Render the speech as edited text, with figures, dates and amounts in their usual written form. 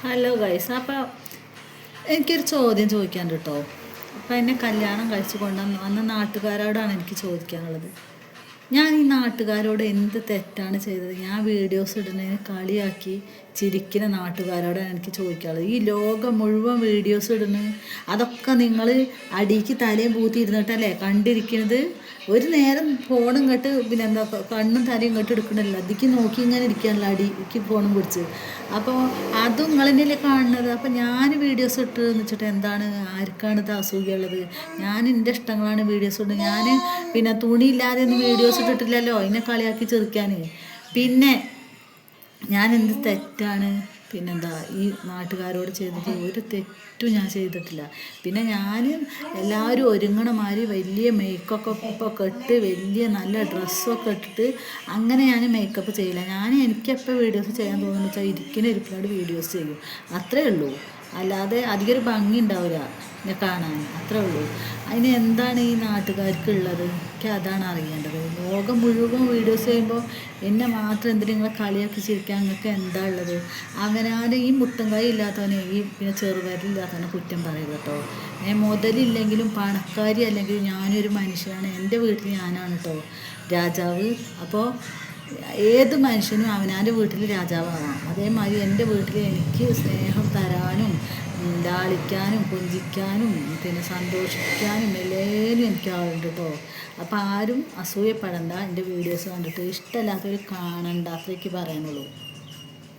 Hello guys, അപ്പോൾ എനിക്കൊരു ചോദ്യം ചോദിക്കാൻ കേട്ടോ. അപ്പോൾ എന്നെ കല്യാണം കഴിച്ച് കൊണ്ടുവന്ന് അന്ന് നാട്ടുകാരോടാണ് എനിക്ക് ചോദിക്കാനുള്ളത്. ഞാൻ ഈ നാട്ടുകാരോട് എന്ത് തെറ്റാണ് ചെയ്തത്? ഞാൻ വീഡിയോസ് ഇടുന്നതിന് കളിയാക്കി ചിരിക്കുന്ന നാട്ടുകാരോടാണ് എനിക്ക് ചോദിക്കാനുള്ളത്. ഈ ലോകം മുഴുവൻ വീഡിയോസ് ഇടുന്നു, അതൊക്കെ നിങ്ങൾ അടിക്ക് തലയും പൂത്തി ഇരുന്നിട്ടല്ലേ കണ്ടിരിക്കുന്നത്? ഒരു നേരം ഫോണും കേട്ട് പിന്നെ എന്താ കണ്ണും തലയും കേട്ട് എടുക്കണമല്ലോ, അതിക്ക് നോക്കി ഇങ്ങനെ ഇരിക്കാനല്ലോ അടിക്ക് ഫോണും പിടിച്ച്. അപ്പോൾ അതും നിങ്ങൾ തന്നെയല്ലേ കാണുന്നത്. അപ്പോൾ ഞാൻ വീഡിയോസ് ഇട്ട് എന്ന് വെച്ചിട്ട് എന്താണ്, ആർക്കാണ് ഇത് അസൂയുള്ളത്? ഞാൻ എൻ്റെ ഇഷ്ടങ്ങളാണ് വീഡിയോസ് ഇട്ട്. ഞാൻ പിന്നെ തുണിയില്ലാതെ ഒന്നും വീഡിയോസ് ഇട്ടിട്ടില്ലല്ലോ എന്നെ കളിയാക്കി ചെറുക്കാൻ. പിന്നെ ഞാൻ എന്ത് തെറ്റാണ് പിന്നെന്താ ഈ നാട്ടുകാരോട് ചെയ്തത്? ഒരു തെറ്റും ഞാൻ ചെയ്തിട്ടില്ല. പിന്നെ ഞാൻ എല്ലാവരും ഒരുങ്ങണ മാതിരി വലിയ മേക്കപ്പൊക്കെ ഇട്ട് വലിയ നല്ല ഡ്രസ്സൊക്കെ ഇട്ടിട്ട് അങ്ങനെ ഞാൻ മേക്കപ്പ് ചെയ്യില്ല. എനിക്കെപ്പോൾ വീഡിയോസ് ചെയ്യാൻ തോന്നുന്നു വെച്ചാൽ ഇരിക്കുന്ന ഒരുപാട് വീഡിയോസ് ചെയ്യും, അത്രേ ഉള്ളൂ. അല്ലാതെ അധികം ഒരു ഭംഗി ഉണ്ടാവില്ല എന്നെ കാണാൻ, അത്രേ ഉള്ളൂ. അതിന് എന്താണ് ഈ നാട്ടുകാർക്കുള്ളത്? എനിക്ക് അതാണ് അറിയേണ്ടത്. ലോകം മുഴുവൻ വീഡിയോസ് ചെയ്യുമ്പോൾ എന്നെ മാത്രം എന്തിനും നിങ്ങളെ കളിയാക്കി ചിരിക്കാൻ നിങ്ങൾക്ക് എന്താ ഉള്ളത്? അവനാണ് ഈ മുട്ടൻകായി ഇല്ലാത്തവനെ, ഈ പിന്നെ ചെറുവിരലില്ലാത്തവനെ കുറ്റം പറയരുത് കേട്ടോ. മുതലില്ലെങ്കിലും പണക്കാരി അല്ലെങ്കിലും ഞാനൊരു മനുഷ്യനാണ്. എൻ്റെ വീട്ടിൽ ഞാനാണ് കേട്ടോ രാജാവ്. അപ്പോൾ ഏത് മനുഷ്യനും അവനാൻ്റെ വീട്ടിൽ രാജാവാകാം. അതേമാതിരി എൻ്റെ വീട്ടിൽ എനിക്ക് സ്നേഹം തരാനും ലാളിക്കാനും കൊഞ്ചിക്കാനും പിന്നെ സന്തോഷിക്കാനും എല്ലാവരും എനിക്ക് ആളുണ്ട് കേട്ടോ. അപ്പോൾ ആരും അസൂയപ്പെടണ്ട. എൻ്റെ വീഡിയോസ് കണ്ടിട്ട് ഇഷ്ടമല്ലാത്തവർ കാണണ്ട, അത്രയ്ക്ക് പറയാനുള്ളൂ.